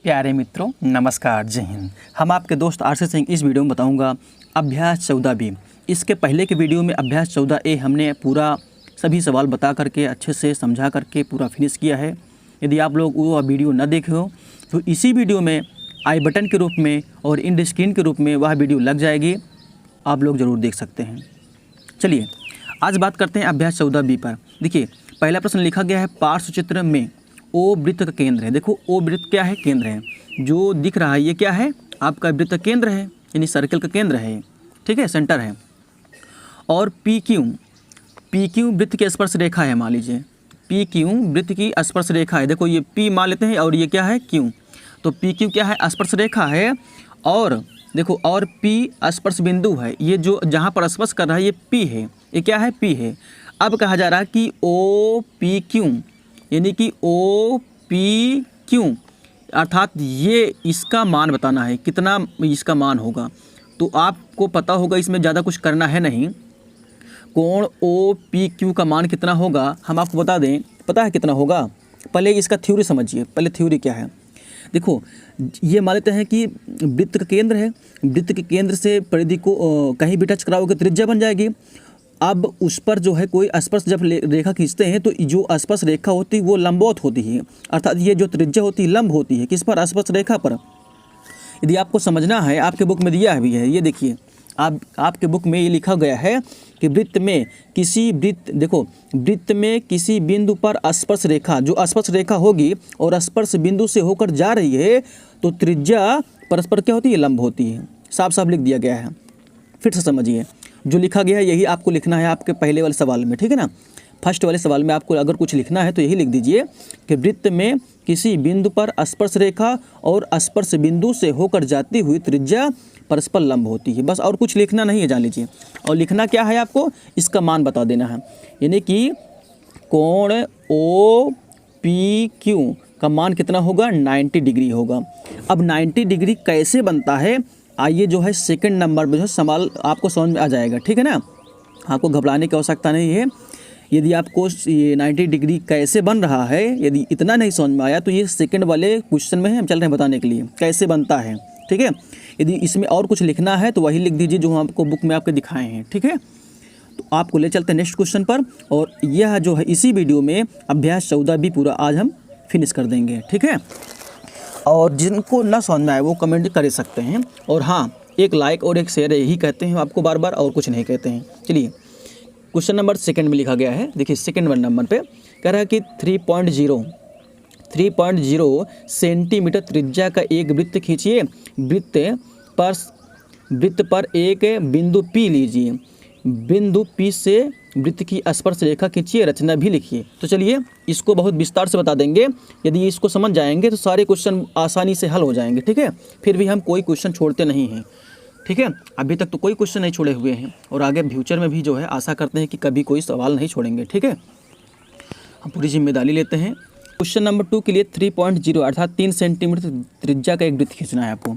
प्यारे मित्रों नमस्कार, जय हिंद। हम आपके दोस्त आरसी सिंह। इस वीडियो में बताऊंगा अभ्यास 14B। इसके पहले के वीडियो में अभ्यास 14A हमने पूरा सभी सवाल बता करके अच्छे से समझा करके पूरा फिनिश किया है। यदि आप लोग वो वीडियो न देखे हो तो इसी वीडियो में आई बटन के रूप में और इंड स्क्रीन के रूप में वह वीडियो लग जाएगी, आप लोग ज़रूर देख सकते हैं। चलिए आज बात करते हैं अभ्यास 14B पर। देखिए पहला प्रश्न लिखा गया है, पार्श्व चित्र में ओ वृत्त का केंद्र है। देखो ओ वृत्त क्या है? केंद्र है। जो दिख रहा है ये क्या है? आपका वृत्त का केंद्र है, यानी सर्कल का केंद्र है, ठीक है, सेंटर है। और पी क्यू वृत्त की स्पर्श रेखा है। मान लीजिए पी क्यू वृत्त की स्पर्श रेखा है। देखो ये पी मान लेते हैं और ये क्या है? क्यू। तो पी क्यू क्या है? स्पर्श रेखा है। और देखो और पी स्पर्श बिंदु है। ये जो जहाँ पर स्पर्श कर रहा है ये पी है, ये क्या है? पी है। अब कहा जा रहा है कि ओ पी क्यू, यानी कि ओ पी क्यू, अर्थात ये इसका मान बताना है, कितना इसका मान होगा। तो आपको पता होगा, इसमें ज़्यादा कुछ करना है नहीं। कोण ओ पी क्यू का मान कितना होगा हम आपको बता दें। पता है कितना होगा? पहले इसका थ्योरी समझिए। पहले थ्योरी क्या है देखो, ये मान लेते हैं कि वृत्त का केंद्र है। वृत्त के केंद्र से परिधि को कहीं भी टच कराओगे त्रिज्या बन जाएगी। अब उस पर जो है कोई स्पर्श जब रेखा खींचते हैं तो जो स्पर्श रेखा होती है वो लंबवत होती है, अर्थात ये जो त्रिज्या होती है लंब होती है। किस पर? स्पर्श रेखा पर। यदि आपको समझना है, आपके बुक में दिया भी है, ये देखिए आपके बुक में ये लिखा गया है कि वृत्त में किसी बिंदु पर स्पर्श रेखा, जो स्पर्श रेखा होगी और स्पर्श बिंदु से होकर जा रही है तो त्रिज्या परस्पर क्या होती है? लंब होती है। साफ साफ लिख दिया गया है। फिर से समझिए, जो लिखा गया है यही आपको लिखना है आपके पहले वाले सवाल में, ठीक है ना। फर्स्ट वाले सवाल में आपको अगर कुछ लिखना है तो यही लिख दीजिए कि वृत्त में किसी बिंदु पर स्पर्श रेखा और स्पर्श बिंदु से होकर जाती हुई त्रिज्या परस्पर लंब होती है। बस और कुछ लिखना नहीं है, जान लीजिए। और लिखना क्या है आपको? इसका मान बता देना है, यानी कि कोण ओ पी क्यू का मान कितना होगा? 90 डिग्री होगा। अब 90 डिग्री कैसे बनता है, आइए जो है सेकंड नंबर में जो सवाल आपको समझ में आ जाएगा, ठीक है ना। आपको घबराने की आवश्यकता नहीं है। यदि आपको ये 90 डिग्री कैसे बन रहा है, यदि इतना नहीं समझ में आया तो ये सेकंड वाले क्वेश्चन में हम चल रहे हैं बताने के लिए कैसे बनता है, ठीक है। यदि इसमें और कुछ लिखना है तो वही लिख दीजिए जो हम आपको बुक में आपके दिखाए हैं, ठीक है। तो आपको ले चलते हैं नेक्स्ट क्वेश्चन पर। और यह जो है इसी वीडियो में अभ्यास 14B पूरा आज हम फिनिश कर देंगे, ठीक है। और जिनको ना समझ में आए वो कमेंट कर सकते हैं। और हाँ, एक लाइक और एक शेयर यही कहते हैं आपको बार बार, और कुछ नहीं कहते हैं। चलिए क्वेश्चन नंबर सेकंड में लिखा गया है। देखिए सेकंड नंबर पे कह रहा है कि 3.0 सेंटीमीटर त्रिज्या का एक वृत्त खींचिए। वृत्त पर एक बिंदु P लीजिए। बिंदु P से वृत्त की स्पर्श रेखा खींचिए, रचना भी लिखिए। तो चलिए इसको बहुत विस्तार से बता देंगे। यदि इसको समझ जाएंगे तो सारे क्वेश्चन आसानी से हल हो जाएंगे, ठीक है। फिर भी हम कोई क्वेश्चन छोड़ते नहीं हैं, ठीक है। अभी तक तो कोई क्वेश्चन नहीं छोड़े हुए हैं और आगे फ्यूचर में भी जो है आशा करते हैं कि कभी कोई सवाल नहीं छोड़ेंगे, ठीक है। हम पूरी जिम्मेदारी लेते हैं। क्वेश्चन नंबर 2 के लिए 3.0 अर्थात 3 सेंटीमीटर त्रिज्या का एक वृत्त खींचना है आपको।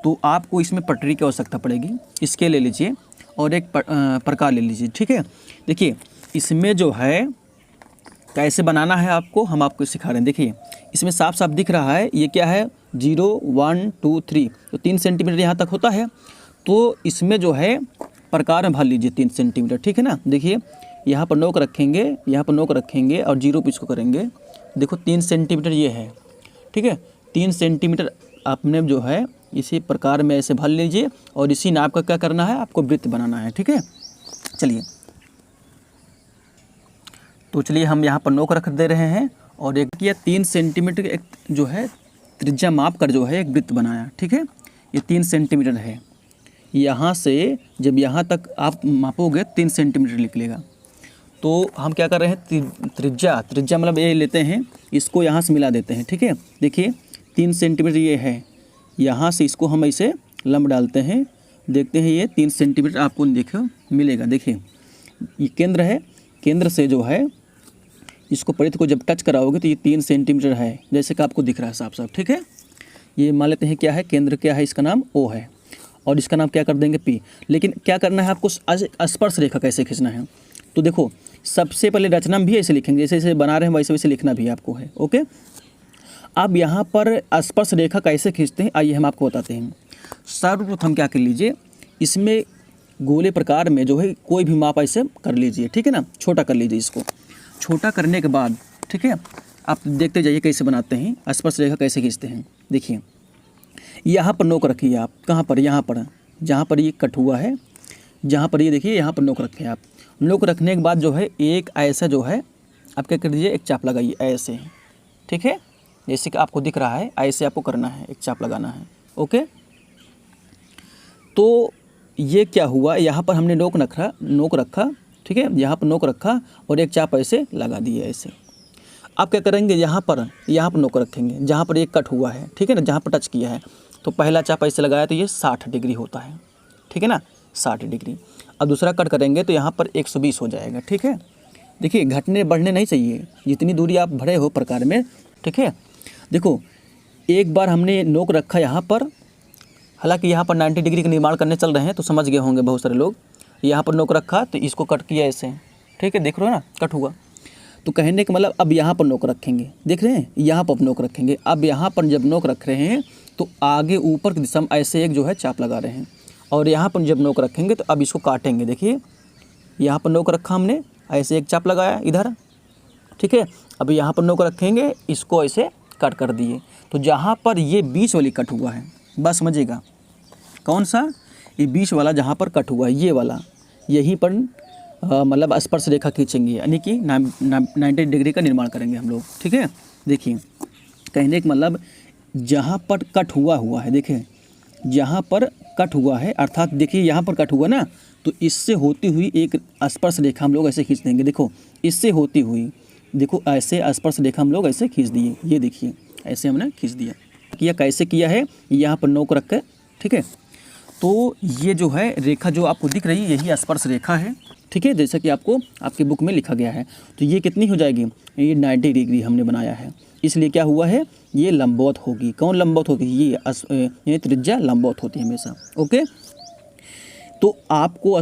तो आपको इसमें पटरी की आवश्यकता पड़ेगी। इसके ले लीजिए और एक प्रकार ले लीजिए, ठीक है। देखिए इसमें जो है कैसे बनाना है आपको हम आपको सिखा रहे हैं। देखिए इसमें साफ साफ दिख रहा है ये क्या है? 0 1 2 3, तो 3 सेंटीमीटर यहाँ तक होता है। तो इसमें जो है प्रकार में भर लीजिए 3 सेंटीमीटर, ठीक है ना। देखिए यहाँ पर नोक रखेंगे, यहाँ पर नोक रखेंगे और 0 पे इसको करेंगे। देखो 3 सेंटीमीटर ये है, ठीक है। 3 सेंटीमीटर आपने जो है इसी प्रकार में ऐसे भर लीजिए और इसी नाप का क्या करना है? आपको वृत्त बनाना है, ठीक है। चलिए तो चलिए हम यहाँ पर नोक रख दे रहे हैं और एक किया 3 सेंटीमीटर एक जो है त्रिज्या माप कर जो है एक वृत्त बनाया, ठीक है। ये 3 सेंटीमीटर है। यहाँ से जब यहाँ तक आप मापोगे 3 सेंटीमीटर निकलेगा। तो हम क्या कर रहे हैं? त्रिज्या मतलब ये लेते हैं, इसको यहाँ से मिला देते हैं, ठीक है। देखिए 3 सेंटीमीटर ये है, यहाँ से इसको हम ऐसे लंब डालते हैं, देखते हैं ये 3 सेंटीमीटर आपको देखो मिलेगा। देखिए ये केंद्र है, केंद्र से जो है इसको परिधि को जब टच कराओगे तो ये 3 सेंटीमीटर है, जैसे कि आपको दिख रहा है साफ साफ, ठीक है। ये मान लेते हैं क्या है? केंद्र क्या है? इसका नाम O है और इसका नाम क्या कर देंगे? P। लेकिन क्या करना है आपको? स्पर्श रेखा कैसे खींचना है? तो देखो सबसे पहले रचना भी ऐसे लिखेंगे, जैसे जैसे बना रहे हैं वैसे वैसे लिखना भी आपको है, ओके। अब यहाँ पर स्पर्श रेखा कैसे खींचते हैं आइए हम आपको बताते हैं। सर्वप्रथम क्या कर लीजिए, इसमें गोले प्रकार में जो है कोई भी माप ऐसे कर लीजिए, ठीक है ना, छोटा कर लीजिए इसको। छोटा करने के बाद ठीक है, आप देखते जाइए कैसे बनाते हैं, स्पर्श रेखा कैसे खींचते हैं। देखिए यहाँ पर नोक रखिए आप, कहाँ पर, यहाँ पर जहाँ पर ये कट हुआ है, जहाँ पर ये देखिए यहाँ पर नोक रखें आप। नोक रखने के बाद जो है एक ऐसा जो है आप क्या कर दीजिए, एक चाप लगाइए ऐसे, ठीक है, जैसे कि आपको दिख रहा है ऐसे आपको करना है, एक चाप लगाना है। ओके, तो ये क्या हुआ, यहाँ पर हमने नोक रखा, ठीक है, यहाँ पर नोक रखा और एक चाप ऐसे लगा दिए ऐसे। आप क्या करेंगे, यहाँ पर नोक रखेंगे जहाँ पर एक कट हुआ है, ठीक है ना, जहाँ पर टच किया है, तो पहला चाप ऐसे लगाया तो ये 60 डिग्री होता है, ठीक है ना, 60 डिग्री। अब दूसरा कट करेंगे तो यहाँ पर 120 हो जाएगा, ठीक है। देखिए घटने बढ़ने नहीं चाहिए, जितनी दूरी आप भरे हो प्रकार में, ठीक है। देखो एक बार हमने नोक रखा यहाँ पर, हालांकि यहाँ पर 90 डिग्री का निर्माण करने चल रहे हैं तो समझ गए होंगे बहुत सारे लोग। यहाँ पर नोक रखा तो इसको कट किया ऐसे, ठीक है, देख रहे हो ना, कट हुआ। तो कहने का मतलब अब यहाँ पर नोक रखेंगे, देख रहे हैं, यहाँ पर नोक रखेंगे। अब यहाँ पर जब नोक रख रहे हैं तो आगे ऊपर की दिशा में ऐसे एक जो है चाप लगा रहे हैं, और यहाँ पर जब नोक रखेंगे तो अब इसको काटेंगे। देखिए यहाँ पर नोक रखा हमने, ऐसे एक चाप लगाया इधर, ठीक है। अब यहाँ पर नोक रखेंगे, इसको ऐसे कट कर दिए। तो जहाँ पर ये बीच वाली कट हुआ है, बस समझिएगा कौन सा, ये बीच वाला जहाँ पर कट हुआ है ये वाला, यहीं पर मतलब स्पर्श रेखा खींचेंगे, यानी कि 90 डिग्री का निर्माण करेंगे हम लोग, ठीक है। देखिए कहने का मतलब जहाँ पर कट हुआ है, देखिए जहाँ पर कट हुआ है, अर्थात देखिए यहाँ पर कट हुआ ना, तो इससे होती हुई एक स्पर्श रेखा हम लोग ऐसे खींच देंगे। देखो इससे होती हुई, देखो ऐसे स्पर्श रेखा हम लोग ऐसे खींच दिए, ये देखिए ऐसे हमने खींच दिया। कैसे किया है, यहाँ पर नोक रख कर, ठीक है। तो ये जो है रेखा जो आपको दिख रही है यही स्पर्श रेखा है, ठीक है, जैसा कि आपको आपके बुक में लिखा गया है। तो ये कितनी हो जाएगी, ये 90 डिग्री हमने बनाया है, इसलिए क्या हुआ है, ये लंबवत होगी। कौन लंबवत होगी, ये त्रिज्या लंबवत होती है हमेशा। ओके, तो आपको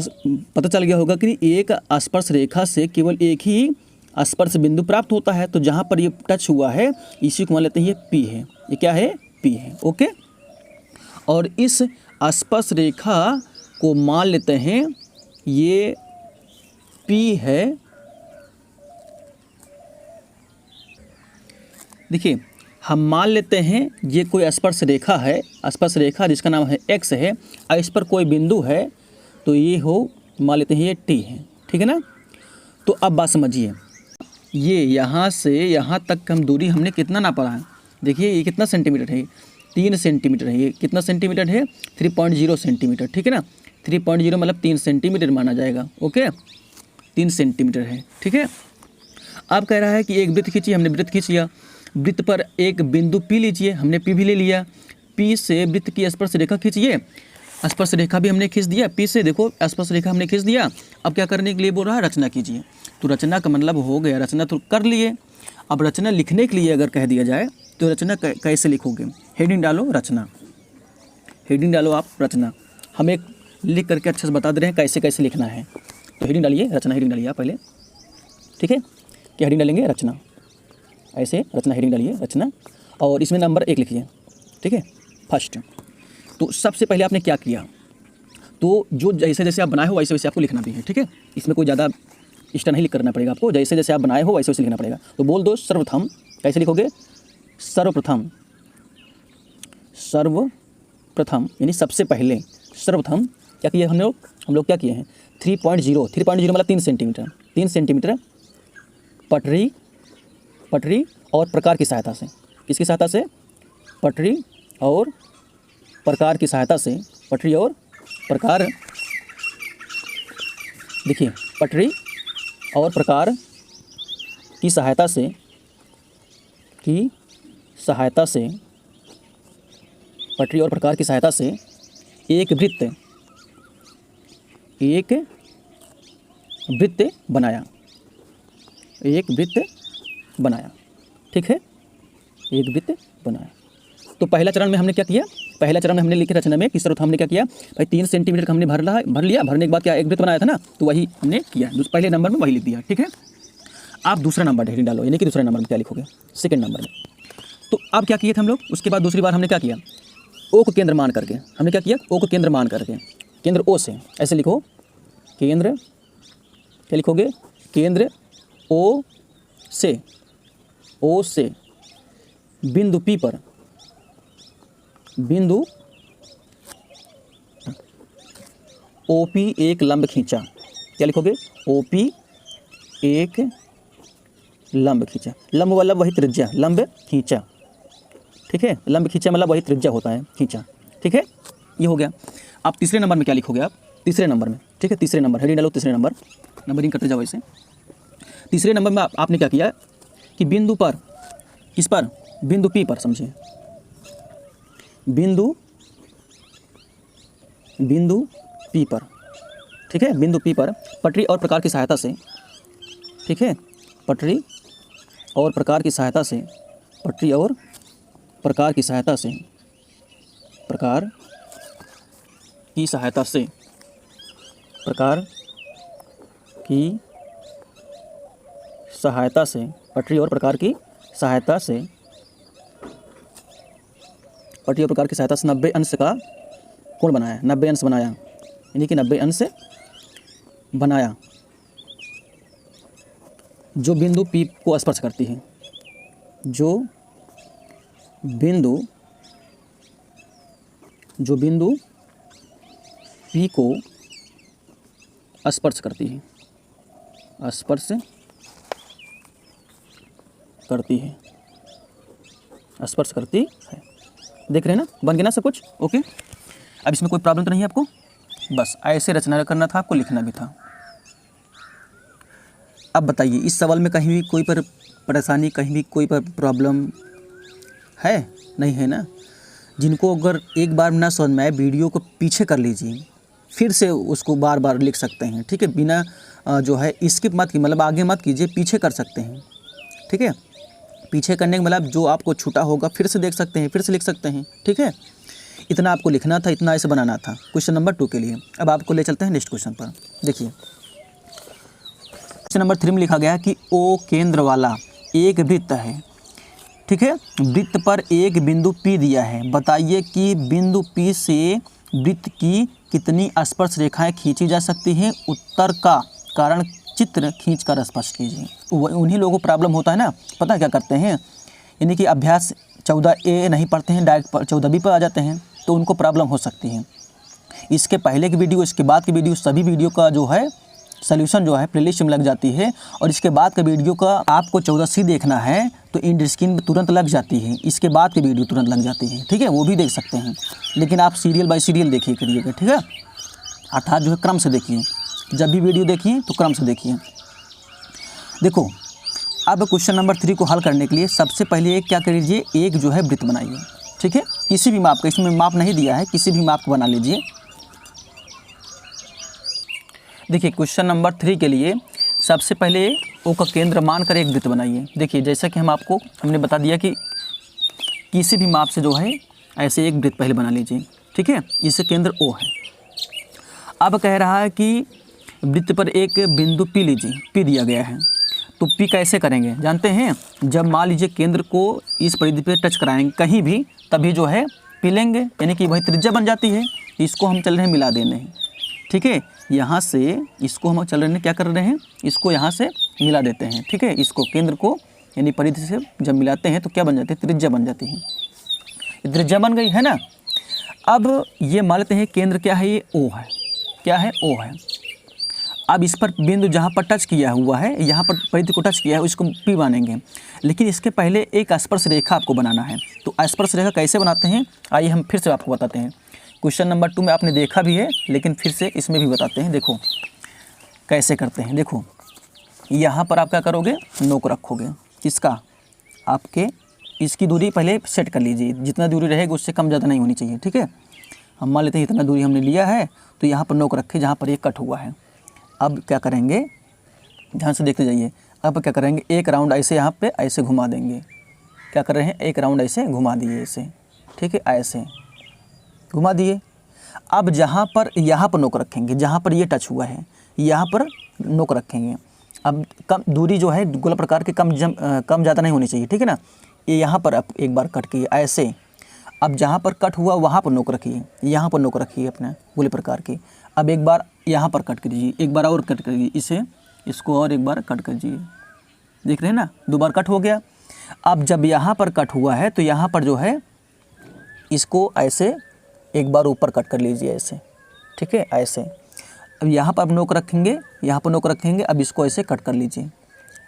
पता चल गया होगा कि एक स्पर्श रेखा से केवल एक ही स्पर्श बिंदु प्राप्त होता है। तो जहाँ पर ये टच हुआ है इसी को मान लेते हैं ये P है, ये क्या है, P है। ओके, और इस स्पर्श रेखा को मान लेते हैं ये P है। देखिए हम मान लेते हैं ये कोई स्पर्श रेखा है, स्पर्श रेखा जिसका नाम है X है, और इस पर कोई बिंदु है तो ये हो, मान लेते हैं ये T है, ठीक है ना। तो अब बात समझिए, ये यहाँ से यहाँ तक हम दूरी हमने कितना नापा है, देखिए ये कितना सेंटीमीटर है, 3 सेंटीमीटर है। ये कितना सेंटीमीटर है, 3.0 सेंटीमीटर, ठीक है ना। 3.0 मतलब 3 सेंटीमीटर माना जाएगा। ओके, 3 सेंटीमीटर है, ठीक है। अब कह रहा है कि एक वृत्त खींचिए, हमने वृत्त खींच लिया। वृत्त पर एक बिंदु P लीजिए, हमने P भी ले लिया। P से वृत्त की स्पर्श रेखा खींचिए, स्पर्श रेखा भी हमने खींच दिया। P से देखो स्पर्श रेखा हमने खींच दिया। अब क्या करने के लिए बोल रहा है, रचना कीजिए। तो रचना का मतलब हो गया, रचना तो कर लिए। अब रचना लिखने के लिए अगर कह दिया जाए तो रचना कैसे लिखोगे, हेडिंग डालो रचना, हेडिंग डालो आप रचना। हम एक लिख करके अच्छे से बता दे रहे हैं कैसे कैसे लिखना है। तो हेडिंग डालिए रचना, हेडिंग डालिए आप पहले, ठीक है। क्या हेडिंग डालेंगे, रचना, ऐसे रचना हेडिंग डालिए रचना, और इसमें नंबर 1 लिखिए, ठीक है, फर्स्ट। तो सबसे पहले आपने क्या किया, तो जो जैसे जैसे आप बनाए हो वैसे वैसे आपको लिखना भी है, ठीक है। इसमें कोई ज़्यादा एक्स्ट्रा नहीं लिख करना पड़ेगा आपको, जैसे जैसे आप बनाए हो वैसे वैसे लिखना पड़ेगा। तो बोल दो सर्वप्रथम, कैसे लिखोगे, सर्वप्रथम, सर्वप्रथम यानी सबसे पहले। सर्वप्रथम क्या किया हम लोग क्या किए हैं, 3.0 मतलब 3 सेंटीमीटर, 3 सेंटीमीटर पटरी और प्रकार की सहायता से। किसकी सहायता से, पटरी और प्रकार की सहायता से, पटरी और प्रकार, देखिए पटरी और प्रकार की सहायता से, पटरी और प्रकार की सहायता से एक वृत्त बनाया, ठीक है, एक वृत्त बनाया। तो पहला चरण में हमने क्या किया, पहला चरण में हमने लिखे रचना में कि सर्वप्रथम हमने क्या किया भाई, 3 सेंटीमीटर का हमने भर लिया। भरने के बाद क्या एक वृत्त बनाया था ना, तो वही हमने किया, पहले नंबर में वही लिख दिया, ठीक है। आप दूसरा नंबर हेडिंग डालो, यानी कि दूसरे नंबर में क्या लिखोगे, सेकंड नंबर में। तो अब क्या किए थे हम लोग, उसके बाद दूसरी बार हमने क्या किया, ओ को केंद्र मान करके हमने क्या किया, ओ को केंद्र मान करके, केंद्र ओ से, ऐसे लिखो केंद्र, क्या लिखोगे, केंद्र ओ से बिंदु P पर, बिंदु OP एक लंब खींचा, क्या लिखोगे, OP एक लंब खींचा, लंब वाला वही त्रिज्या, लंब खींचा, ठीक है, लंब खींचा मतलब वही त्रिज्या होता है, खींचा, ठीक है, ये हो गया। आप तीसरे नंबर में क्या लिखोगे, आप तीसरे नंबर में, ठीक है, तीसरे नंबर हेडिंग डालो, तीसरे नंबर, नंबरिंग करते जाओ ऐसे। तीसरे नंबर में आपने क्या किया कि बिंदु पर, किस पर, बिंदु P पर, समझिए बिंदु P पर, ठीक है, बिंदु P पर पटरी और प्रकार की सहायता से, ठीक है, पटरी और प्रकार की सहायता से, पटरी और प्रकार की सहायता से, प्रकार की सहायता से, प्रकार की सहायता से, पटरी और प्रकार की सहायता से, पटरी और प्रकार की सहायता से 90 अंश का कोण बनाया, 90 अंश बनाया, यानी कि 90 अंश बनाया, जो बिंदु P को स्पर्श करती है, जो बिंदु P को स्पर्श करती है, स्पर्श करती है, स्पर्श करती है। देख रहे हैं ना, बन गया ना सब कुछ, ओके। अब इसमें कोई प्रॉब्लम तो नहीं है आपको, बस ऐसे रचना करना था आपको, लिखना भी था। अब बताइए इस सवाल में कहीं भी कोई परेशानी, कहीं भी कोई प्रॉब्लम है, नहीं है ना। जिनको अगर एक बार ना समझ में आए, वीडियो को पीछे कर लीजिए, फिर से उसको बार बार लिख सकते हैं, ठीक है, बिना जो है स्किप मत कीजिए, मतलब आगे मत कीजिए, पीछे कर सकते हैं, ठीक है। पीछे करने का मतलब जो आपको छूटा होगा फिर से देख सकते हैं, फिर से लिख सकते हैं, ठीक है। इतना आपको लिखना था, इतना ऐसे बनाना था क्वेश्चन नंबर 2 के लिए। अब आपको ले चलते हैं नेक्स्ट क्वेश्चन पर। देखिए क्वेश्चन नंबर 3 में लिखा गया है कि ओ केंद्र वाला एक वृत्त है, ठीक है, वृत्त पर एक बिंदु P दिया है, बताइए कि बिंदु P से वृत्त की कितनी स्पर्श रेखाएं खींची जा सकती हैं, उत्तर का कारण चित्र खींचकर स्पष्ट कीजिए। उन्हीं लोगों को प्रॉब्लम होता है ना, पता क्या करते हैं, यानी कि अभ्यास 14A नहीं पढ़ते हैं, डायरेक्ट 14B पर आ जाते हैं, तो उनको प्रॉब्लम हो सकती है। इसके पहले की वीडियो, इसके बाद की वीडियो, सभी वीडियो का जो है सॉल्यूशन जो है प्लेलिस्ट में लग जाती है, और इसके बाद का वीडियो का आपको 14C देखना है तो इंड स्क्रीन में तुरंत लग जाती है, इसके बाद की वीडियो तुरंत लग जाती है, ठीक है, वो भी देख सकते हैं। लेकिन आप सीरियल बाय सीरियल देखिए करिएगा, ठीक है, अर्थात जो है क्रम से देखिए, जब भी वीडियो देखिए तो क्रम से देखिए। देखो अब क्वेश्चन नंबर 3 को हल करने के लिए सबसे पहले क्या करिए, एक जो है वृत्त बनाइए, ठीक है, किसी भी माप का, इसमें माप नहीं दिया है, किसी भी माप को बना लीजिए। देखिए क्वेश्चन नंबर 3 के लिए सबसे पहले ओ का केंद्र मानकर एक वृत्त बनाइए। देखिए जैसा कि हमने बता दिया कि किसी भी माप से जो है ऐसे एक वृत्त पहले बना लीजिए, ठीक है, इससे केंद्र ओ है। अब कह रहा है कि वृत्त पर एक बिंदु P लीजिए, P दिया गया है, तो P कैसे करेंगे जानते हैं, जब मान लीजिए केंद्र को इस परिधि पे टच कराएंगे कहीं भी, तभी जो है P लेंगे, यानी कि वही त्रिज्या बन जाती है। इसको हम चल रहे हैं मिला देने, ठीक है, यहाँ से इसको हम चल रहे हैं क्या कर रहे हैं, इसको यहाँ से मिला देते हैं, ठीक है, इसको केंद्र को यानी परिधि से जब मिलाते हैं तो क्या बन जाती है, त्रिज्या बन जाती है, त्रिज्या बन गई है ना। अब ये मान लेते हैं केंद्र क्या है, ये O है, क्या है, O है। अब इस पर बिंदु जहाँ पर टच किया हुआ है, यहाँ पर परिधि को टच किया है, उसको P मानेंगे, लेकिन इसके पहले एक स्पर्श रेखा आपको बनाना है। तो स्पर्श रेखा कैसे बनाते हैं, आइए हम फिर से आपको बताते हैं। क्वेश्चन नंबर 2 में आपने देखा भी है, लेकिन फिर से इसमें भी बताते हैं। देखो कैसे करते हैं, देखो यहाँ पर आप क्या करोगे, नोक रखोगे, किसका, आपके, इसकी दूरी पहले सेट कर लीजिए, जितना दूरी रहेगा उससे कम ज़्यादा नहीं होनी चाहिए, ठीक है। हम मान लेते हैं इतना दूरी हमने लिया है, तो यहाँ पर नोक रखे जहाँ पर ये कट हुआ है। अब क्या करेंगे, ध्यान से देखते जाइए, अब क्या करेंगे, एक राउंड ऐसे यहाँ पे ऐसे घुमा देंगे, क्या कर रहे हैं, एक राउंड ऐसे घुमा दिए ऐसे, ठीक है, ऐसे घुमा दिए। अब जहाँ पर यहाँ पर नोक रखेंगे, जहाँ पर ये टच हुआ है यहाँ पर नोक रखेंगे। अब कम दूरी जो है गोला प्रकार के कम ज़्यादा नहीं होनी चाहिए, ठीक है ना, ये यहाँ पर आप एक बार कट किए ऐसे। अब जहाँ पर कट हुआ वहाँ पर नोक रखिए, यहाँ पर नोक रखिए अपने गोले प्रकार की। अब एक बार यहाँ पर कट कीजिए, एक बार और कट करिए इसे, इसको और एक बार कट कीजिए। देख रहे हैं ना, 2 बार कट हो गया। अब जब यहाँ पर कट हुआ है तो यहाँ पर जो है इसको ऐसे एक बार ऊपर कट कर लीजिए ऐसे, ठीक है, ऐसे। अब यहाँ पर आप नोक रखेंगे, यहाँ पर नोक रखेंगे, अब इसको ऐसे कट कर लीजिए,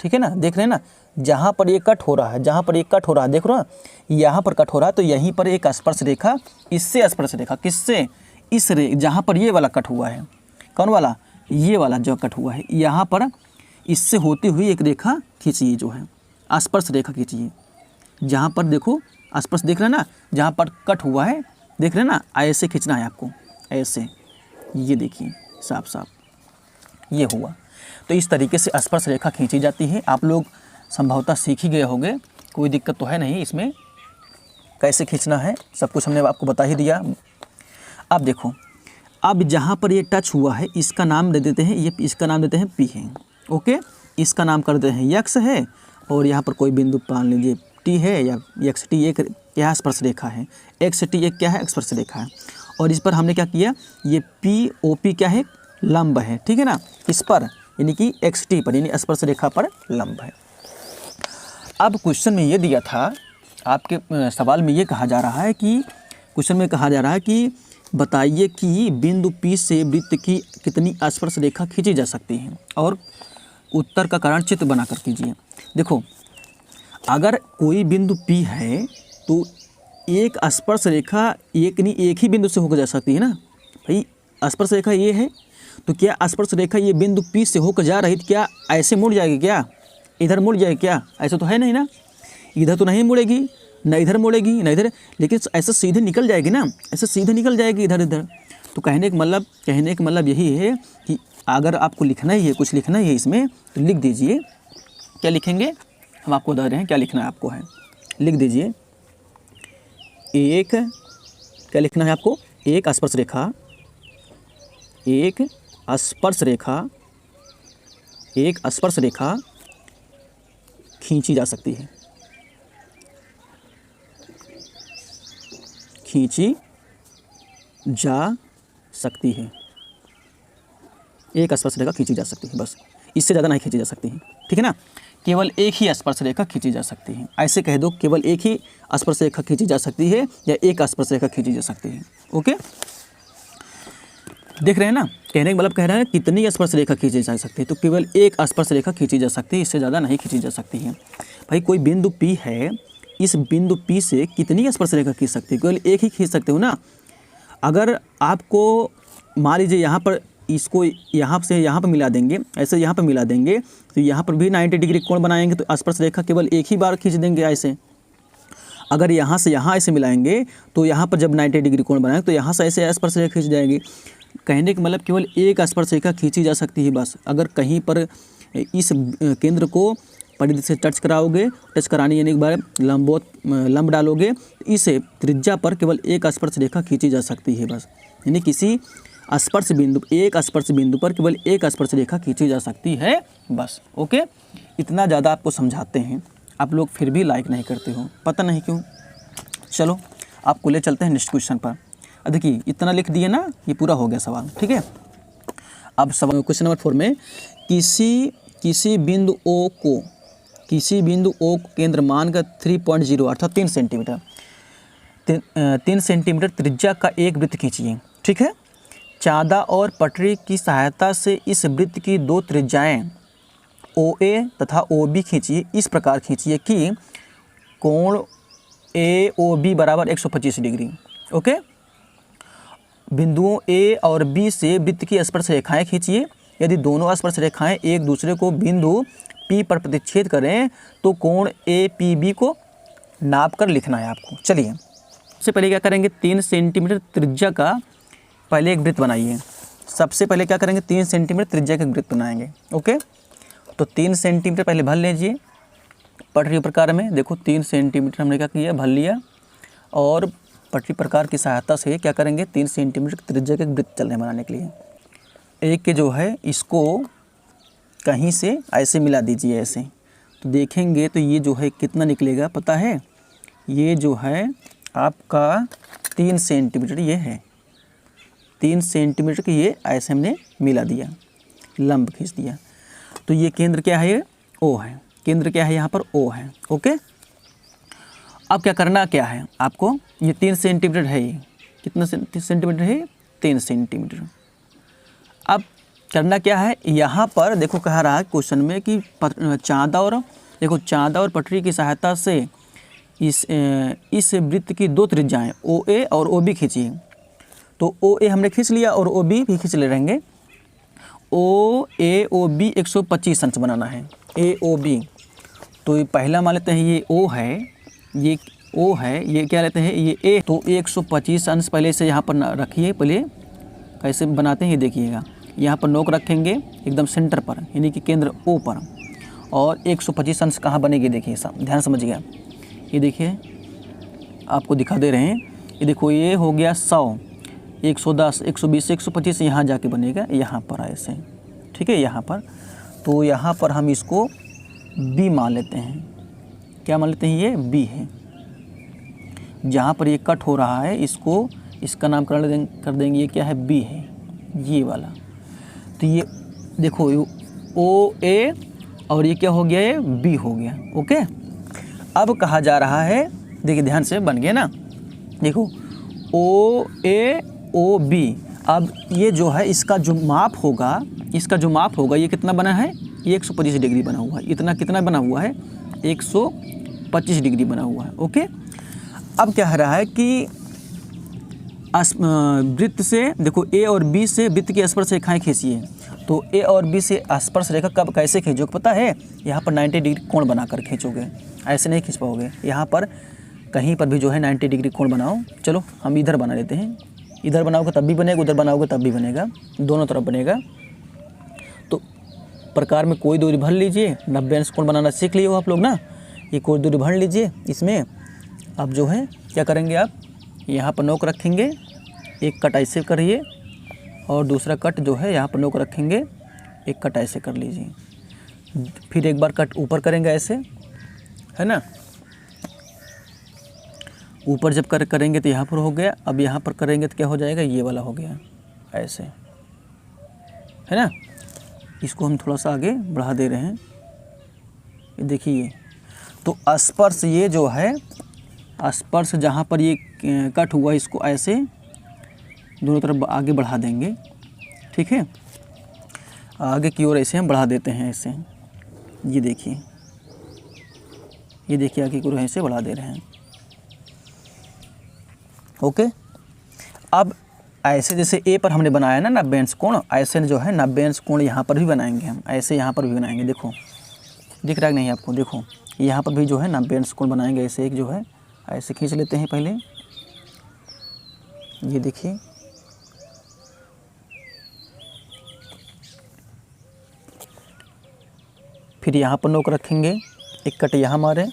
ठीक है ना। देख रहे हैं ना, जहाँ पर ये कट हो रहा है, जहाँ पर ये कट हो रहा है, देख रहे हो यहाँ पर कट हो रहा है, तो यहीं पर एक स्पर्श रेखा, इससे स्पर्श रेखा, किससे, इस जहाँ पर ये वाला कट हुआ है, कौन वाला, ये वाला जो कट हुआ है, यहाँ पर इससे होती हुई एक रेखा खींचिए, जो है स्पर्श रेखा खींचिए। जहाँ पर देखो स्पर्श देख रहे हैं ना, जहाँ पर कट हुआ है, देख रहे हैं ना, ऐसे खींचना है आपको, ऐसे, ये देखिए साफ साफ ये हुआ। तो इस तरीके से स्पर्श रेखा खींची जाती है। आप लोग संभवतः सीख ही गए होंगे, कोई दिक्कत तो है नहीं इसमें, कैसे खींचना है सब कुछ हमने आपको बता ही दिया। अब देखो, अब जहाँ पर ये टच हुआ है इसका नाम दे देते हैं, ये इसका नाम देते हैं पी है, ओके। इसका नाम कर देते हैं यक्स है, और यहाँ पर कोई बिंदु मान लीजिए टी है, या एक्स टी एक क्या स्पर्श रेखा है, एक्स टी एक क्या है, स्पर्श रेखा है। और इस पर हमने क्या किया, ये पी ओ पी क्या है, लंब है, ठीक है ना, इस पर यानी कि एक्स टी पर, यानी स्पर्श रेखा पर लंब है। अब क्वेश्चन में ये दिया था, आपके सवाल में ये कहा जा रहा है कि, क्वेश्चन में कहा जा रहा है कि बताइए कि बिंदु P से वृत्त की कितनी स्पर्श रेखा खींची जा सकती है, और उत्तर का कारण चित्र बनाकर कीजिए। देखो, अगर कोई बिंदु P है तो एक स्पर्श रेखा एक ही बिंदु से होकर जा सकती है ना भाई। स्पर्श रेखा ये है, तो क्या स्पर्श रेखा ये बिंदु P से होकर जा रही, क्या ऐसे मुड़ जाएगी, क्या इधर मुड़ जाएगी, क्या ऐसा तो है नहीं ना, इधर तो नहीं मुड़ेगी, न इधर मुड़ेगी न इधर, लेकिन ऐसे सीधे निकल जाएगी ना, ऐसे सीधे निकल जाएगी इधर इधर। तो कहने का मतलब यही है कि अगर आपको लिखना ही है, कुछ लिखना ही है इसमें, तो लिख दीजिए। क्या लिखेंगे, हम आपको बता रहे हैं क्या लिखना है आपको, है लिख दीजिए एक, क्या लिखना है आपको, एक स्पर्श रेखा, एक स्पर्श रेखा, एक स्पर्श रेखा खींची जा सकती है, खींची जा सकती है, एक स्पर्श रेखा खींची जा सकती है, बस इससे ज़्यादा नहीं खींची जा सकती है, ठीक है ना। केवल एक ही स्पर्श रेखा खींची जा सकती है, ऐसे कह दो, केवल एक ही स्पर्श रेखा खींची जा सकती है, या एक स्पर्श रेखा खींची जा सकती है, ओके। देख रहे हैं ना, कहने का मतलब कह रहा है कितनी स्पर्श रेखा खींची जा सकती है, तो केवल एक स्पर्श रेखा खींची जा सकती है, इससे ज़्यादा नहीं खींची जा सकती है। भाई कोई बिंदु P है, इस बिंदु P से कितनी स्पर्श रेखा खींच सकती है, केवल एक ही खींच सकते हो ना। अगर आपको मान लीजिए यहाँ पर इसको यहाँ से यहाँ पर मिला देंगे, ऐसे यहाँ पर मिला देंगे, तो यहाँ पर भी 90 डिग्री कोण बनाएंगे, तो स्पर्श रेखा केवल एक ही बार खींच देंगे ऐसे। अगर यहाँ से यहाँ ऐसे मिलाएंगे तो यहाँ पर जब 90 डिग्री कोण बनाएंगे तो यहाँ से ऐसे स्पर्श रेखा खींच जाएगी। कहने का मतलब केवल एक स्पर्श रेखा खींची जा सकती है बस। अगर कहीं पर इस केंद्र को परिधि से टच कराओगे, टच कराने यानी एक बार लंब डालोगे, इस त्रिज्या पर केवल एक स्पर्श रेखा खींची जा सकती है बस। यानी किसी स्पर्श बिंदु, एक स्पर्श बिंदु पर केवल एक स्पर्श रेखा खींची जा सकती है बस, ओके। इतना ज़्यादा आपको समझाते हैं, आप लोग फिर भी लाइक नहीं करते हो, पता नहीं क्यों। चलो आपको ले चलते हैं नेक्स्ट क्वेश्चन पर। देखिए इतना लिख दिए ना, ये पूरा हो गया सवाल, ठीक है। अब सवाल क्वेश्चन नंबर 4 में किसी बिंदु O को केंद्र मानकर 3.0 अर्थात 3 सेंटीमीटर 3 सेंटीमीटर त्रिज्या का एक वृत्त खींचिए, ठीक है। चाँदा और पटरी की सहायता से इस वृत्त की 2 त्रिज्याएं OA तथा OB खींचिए। इस प्रकार खींचिए कि कोण AOB बराबर 125 डिग्री, ओके। बिंदुओं A और B से वृत्त की स्पर्श रेखाएं खींचिए। यदि दोनों स्पर्श रेखाएं एक दूसरे को बिंदु P पर प्रतिच्छेद करें तो कोण APB को नाप कर लिखना है आपको। चलिए सबसे पहले क्या करेंगे, 3 सेंटीमीटर त्रिज्या का पहले एक वृत्त बनाइए। सबसे पहले क्या करेंगे, 3 सेंटीमीटर त्रिज्या का वृत्त बनाएंगे, ओके। तो 3 सेंटीमीटर पहले भर लीजिए पटरी प्रकार में। देखो 3 सेंटीमीटर हमने क्या किया, भर लिया, और पटरी प्रकार की सहायता से क्या करेंगे, 3 सेंटीमीटर त्रिज्या के वृत्त चलने बनाने के लिए एक के जो है इसको कहीं से ऐसे मिला दीजिए ऐसे। तो देखेंगे तो ये जो है कितना निकलेगा पता है, ये जो है आपका 3 सेंटीमीटर ये है, 3 सेंटीमीटर की ये ऐसे हमने मिला दिया, लंब खींच दिया। तो ये केंद्र क्या है, ये ओ है, केंद्र क्या है यहाँ पर ओ है। ओके, अब क्या करना क्या है आपको, ये 3 सेंटीमीटर है, ये कितना सेंटीमीटर है, 3 सेंटीमीटर। अब करना क्या है, यहाँ पर देखो कह रहा है क्वेश्चन में कि चाँदा और देखो चाँदा और पटरी की सहायता से इस वृत्त की 2 त्रिज्याएं ओ ए और ओ बी खींचिए। तो ओ ए हमने खींच लिया और ओ बी भी खींच ले रहेंगे। ओ ए ओ बी 125 अंश बनाना है, ए ओ बी। तो ये पहला मान लेते हैं ये ओ है, ये ओ है, ये क्या लेते हैं ये ए। तो 125 अंश पहले से यहाँ पर रखिए, पहले कैसे बनाते हैं ये देखिएगा। यहाँ पर नोक रखेंगे एकदम सेंटर पर, यानी कि केंद्र ओ पर, और 125 अंश कहाँ बनेगी देखिए, सब ध्यान समझिएगा। ये देखिए आपको दिखा दे रहे हैं, ये देखो ये हो गया 100, 110, 120, 125 यहाँ जाके बनेगा, यहाँ पर ऐसे, ठीक है यहाँ पर। तो यहाँ पर हम इसको बी मान लेते हैं, क्या मान लेते हैं, ये बी है। जहाँ पर ये कट हो रहा है इसको, इसका नामकरण कर देंगे, ये क्या है, बी है, ये वाला। तो ये देखो ओ ए और ये क्या हो गया, ये बी हो गया। ओके, अब कहा जा रहा है, देखिए ध्यान से बन गया ना, देखो ओ ए ओ बी। अब ये जो है इसका जो माप होगा, इसका जो माप होगा ये कितना बना है, ये 125 डिग्री बना हुआ है। इतना कितना बना हुआ है, 125 डिग्री बना हुआ है। ओके, अब क्या हो रहा है कि वृत्त से देखो ए और बी से वृत्त की स्पर्श रेखाएं खींचिए। तो ए और बी से स्पर्श रेखा कब कैसे खींचोगे पता है, यहाँ पर 90 डिग्री कोण बनाकर खींचोगे, ऐसे नहीं खींच पाओगे। यहाँ पर कहीं पर भी जो है 90 डिग्री कोण बनाओ। चलो हम इधर बना लेते हैं, इधर बनाओगे तब भी बनेगा, उधर बनाओगे तब भी बनेगा, दोनों तरफ बनेगा। तो प्रकार में कोई दूरी भर लीजिए, 90 अंश कोण बनाना सीख लिए हो आप लोग ना, ये कोई दूरी भर लीजिए। इसमें अब जो है क्या करेंगे, आप यहाँ पर नोक रखेंगे, एक कट ऐसे करिए और दूसरा कट जो है यहाँ पर नोक रखेंगे, एक कट ऐसे कर लीजिए। फिर एक बार कट ऊपर करेंगे ऐसे, है ना, ऊपर जब करेंगे तो यहाँ पर हो गया। अब यहाँ पर करेंगे तो क्या हो जाएगा, ये वाला हो गया ऐसे, है ना। इसको हम थोड़ा सा आगे बढ़ा दे रहे हैं, ये देखिए। तो स्पर्श ये जो है, स्पर्श जहाँ पर ये कट हुआ इसको ऐसे दोनों तरफ आगे बढ़ा देंगे, ठीक है, आगे की ओर ऐसे हम बढ़ा देते हैं ऐसे। ये देखिए, ये देखिए आगे की ओर ऐसे बढ़ा दे रहे हैं। ओके, अब ऐसे जैसे ए पर हमने बनाया ना 90 अंश कोण, ऐसे जो है 90 अंश कोण यहाँ पर भी बनाएंगे हम, ऐसे यहाँ पर भी बनाएंगे। देखो दिख रहा है कि नहीं आपको, देखो यहाँ पर भी जो है 90 अंश कोण बनाएंगे ऐसे। एक जो है ऐसे खींच लेते हैं पहले, ये देखिए, फिर यहाँ पर नोक रखेंगे, एक कट यहाँ मारे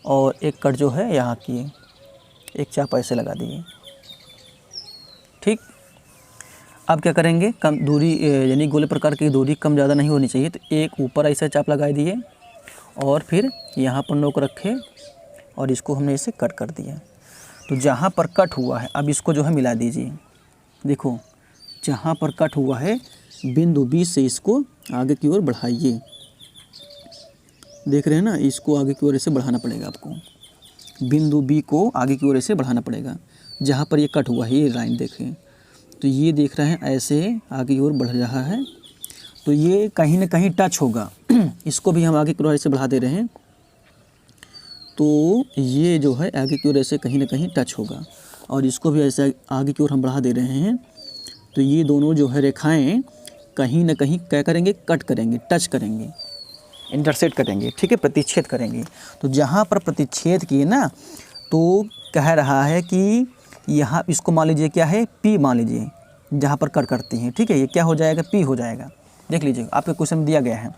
और एक कट जो है यहाँ किए, एक चाप ऐसे लगा दिए, ठीक। अब क्या करेंगे, कम दूरी यानी गोले प्रकार की दूरी कम ज़्यादा नहीं होनी चाहिए, तो एक ऊपर ऐसा चाप लगा दिए और फिर यहाँ पर नोक रखे और इसको हमने इसे कट कर दिया। तो जहाँ पर कट हुआ है अब इसको जो है मिला दीजिए। देखो जहाँ पर कट हुआ है बिंदु बी से इसको आगे की ओर बढ़ाइए, देख रहे हैं ना, इसको आगे की ओर ऐसे बढ़ाना पड़ेगा आपको, बिंदु बी को आगे की ओर ऐसे बढ़ाना पड़ेगा। जहाँ पर ये कट हुआ है ये लाइन देखें, तो ये देख रहे हैं ऐसे आगे की ओर बढ़ रहा है, तो ये कहीं ना कहीं टच होगा। इसको भी हम आगे की ओर ऐसे बढ़ा दे रहे हैं, तो ये जो है आगे की ओर ऐसे कहीं ना कहीं टच होगा, और इसको भी ऐसे आगे की ओर हम बढ़ा दे रहे हैं। तो ये दोनों जो है रेखाएं कहीं ना कहीं क्या करेंगे, कट करेंगे, टच करेंगे, इंटरसेक्ट करेंगे, ठीक है, प्रतिच्छेद करेंगे। तो जहाँ पर प्रतिच्छेद किए ना, तो कह रहा है कि यहाँ इसको मान लीजिए क्या है, पी मान लीजिए, जहाँ पर कट करती हैं, ठीक है, ये क्या हो जाएगा, पी हो जाएगा। देख लीजिए आपके क्वेश्चन में दिया गया है,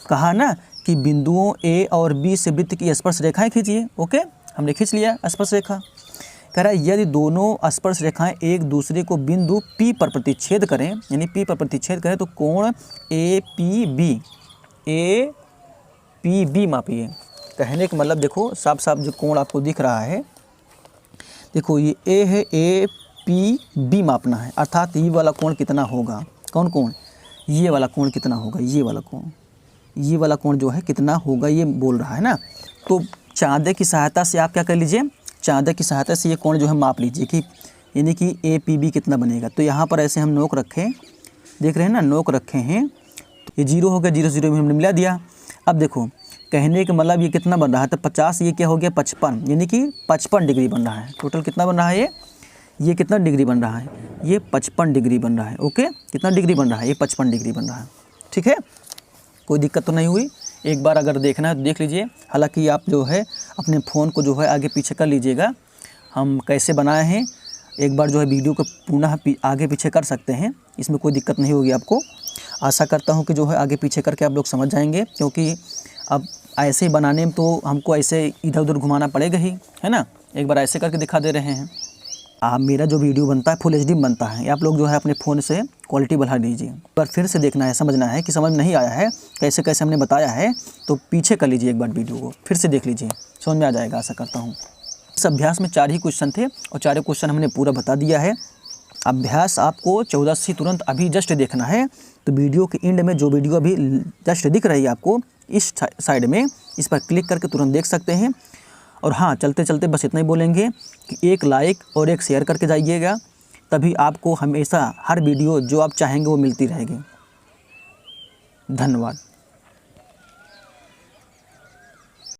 कहा ना कि बिंदुओं ए और बी से वृत्त की स्पर्श रेखाएं खींचिए। ओके, हमने खींच लिया स्पर्श रेखा। कह रहा है यदि दोनों स्पर्श रेखाएं एक दूसरे को बिंदु पी पर प्रतिच्छेद करें, यानी पी पर प्रतिच्छेद करें, तो कोण A P B, A P B मापिए। कहने का मतलब देखो साफ साफ जो कोण आपको दिख रहा है, देखो ये ए है, ए पी बी मापना है, अर्थात ये वाला कोण कितना होगा, कौन कोण, ये वाला कोण कितना होगा, ये वाला कोण, ये वाला कोण जो है कितना होगा ये बोल रहा है ना। तो चाँदे की सहायता से आप क्या कर लीजिए, चाँदे की सहायता से ये कोण जो है माप लीजिए कि यानी कि ए पी बी कितना बनेगा। तो यहाँ पर ऐसे हम नोक रखें, देख रहे हैं ना, नोक रखे हैं, तो ये 0 हो गया, 0 0 में हमने मिला दिया। अब देखो कहने का मतलब ये कितना बन रहा है, तो 50 ये क्या हो गया 55, यानी कि 55 डिग्री बन रहा है। टोटल कितना बन रहा है ये कितना डिग्री बन रहा है, ये 55 डिग्री बन रहा है। ओके, कितना डिग्री बन रहा है, ये 55 डिग्री बन रहा है। ठीक है, कोई दिक्कत तो नहीं हुई। एक बार अगर देखना है तो देख लीजिए। हालांकि आप जो है अपने फ़ोन को जो है आगे पीछे कर लीजिएगा, हम कैसे बनाए हैं एक बार जो है वीडियो को पुनः आगे पीछे कर सकते हैं, इसमें कोई दिक्कत नहीं होगी आपको। आशा करता हूं कि जो है आगे पीछे करके आप लोग समझ जाएंगे, क्योंकि अब ऐसे ही बनाने में तो हमको ऐसे इधर उधर घुमाना पड़ेगा ही, है ना। एक बार ऐसे करके दिखा दे रहे हैं। मेरा जो वीडियो बनता है फुल HD में बनता है, आप लोग जो है अपने फ़ोन से क्वालिटी बढ़ा लीजिए। पर फिर से देखना है, समझना है कि समझ नहीं आया है कैसे कैसे हमने बताया है, तो पीछे कर लीजिए एक बार वीडियो को, फिर से देख लीजिए, समझ में आ जाएगा आशा करता हूँ। इस अभ्यास में 4 ही क्वेश्चन थे और 4 क्वेश्चन हमने पूरा बता दिया है। अभ्यास आपको 14 से तुरंत अभी जस्ट देखना है, तो वीडियो के एंड में जो वीडियो अभी जस्ट दिख रही है आपको इस साइड में, इस पर क्लिक करके तुरंत देख सकते हैं। और हाँ, चलते चलते बस इतना ही बोलेंगे कि एक लाइक और एक शेयर करके जाइएगा, तभी आपको हमेशा हर वीडियो जो आप चाहेंगे वो मिलती रहेगी। धन्यवाद।